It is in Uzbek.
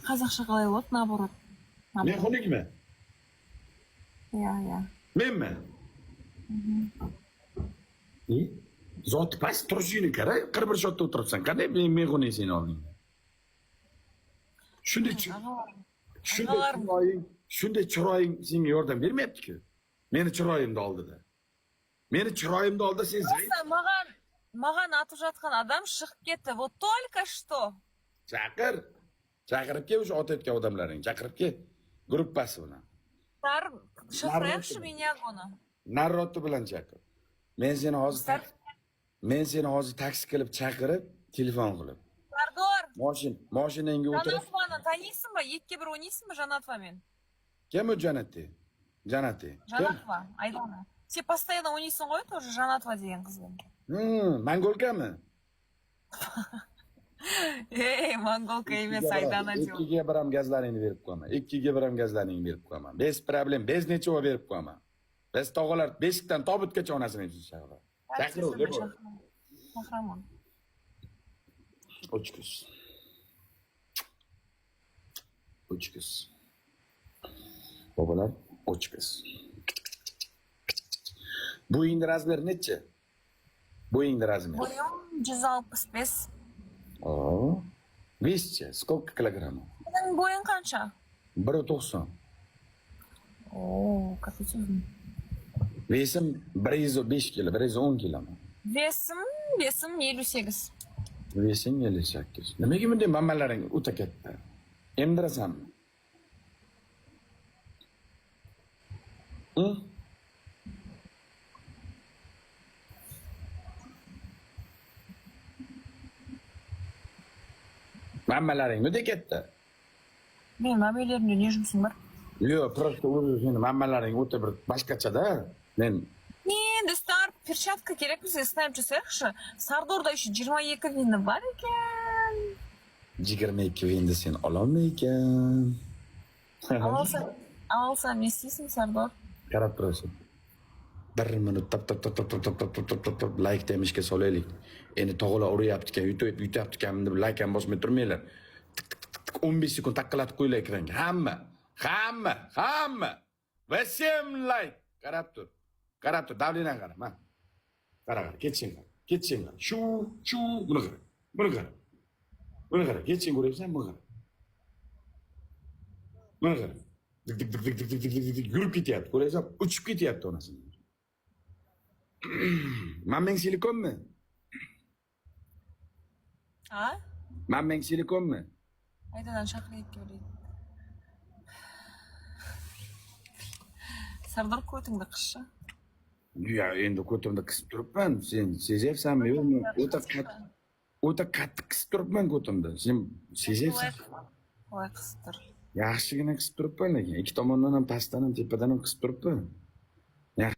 Қазақша қалай болады, наоборот. Men xunukmi? Иә. Menmi? Zoti past turishingni qara, 41 shotda o'tiribsan. Qanday men xunuk seni oldingda? Shunday chiroying senga yordam bermayapti-ku. Meni chiroyimni oldida. Meni chiroyimni oldida sen zaif. Маған атып жатқан адам шығып кетті. Вот только что. Chaqirib kel o'sha otayotgan odamlaring, chaqirib kel. Gruppasi bilan. Шақырайықшы меня оны. Narroti bilan chaqir. Men seni hozir taksi qilib chaqirib, telefon qilib. Sardor. Mashinangga o'tirib. Жанатваны танисың ба? Екке бір ойнайсың ба Жанатвамен? Kim o Janati? Жанатва, Айдана. Сен постоянно ойнайсың ғой тоже Жанатва деген қызбен. Mangolkami? Mangolka емес, Айдана жоқ. 2 gram gazlaringni berib qo'yaman. 2 gram gazlaringni berib qo'yaman. Bez problem, bez necha berib qo'yaman. Biz tog'alar beshikdan tobutgacha onasini chaqiradi. Chaqiruv deb. Qahramon. Ochkis. Babalar, ochkis. Bo'yingni razmeri necha? Bo'yingni razmeri. Bo'yim 165. Весче, сколько килограммов? Senin boyun qancha? 1.90. Kapaçın. Vesim 105 kilo, 110 kilo. Vesim 58. Vesim 58. Nimaga bunday mammalaring o'ta katta? Emdirasanmi? Mammalaring juda katta. Men mammalarimda ne жұмысың бар? Yo'q, просто o'zing mammalaring o'ta bir boshqacha-da. Men Endi star перчатка kerak bizga snap жасайықшы. Sardorda еще 22 vindi бар ekan. 22 vindi sen ololmay ekan. Alsam ne isteysin Sardor? Qarab turasan. 1 minut tap like demishga solaylik. Endi tog'lar uryapti-kan, yutyapti-kan deb like ham bosmay turmanglar. 15 sekund taqqilatib qo'yinglar ekranga. Hamma. Va sem like. Qarab tur. Davlina qara, mana. Qara, ketsin. Shu, buni qara. Buni qara, ketsin ko'ryapsan, buni qara. Buni qara. Dik yurib ketyapti, ko'ryapsan, uchib ketyapti onasining. Mammang silikonmi? Ha? Mammang silikonmi? Aydadan chaqiraylik o'ylaydi. Sardor ko'tingda qizcha. Ya endi ko'timda qisib turibman. Sen sezyapsanmi yo'qmi? O'ta qattiq qisib turibman ko'timda. Sen sezyapsan? Voy qisib tur. Yaxshigina qisib turibman lekin ikki tomondan ham pastdan ham tepadan ham qisib turibman.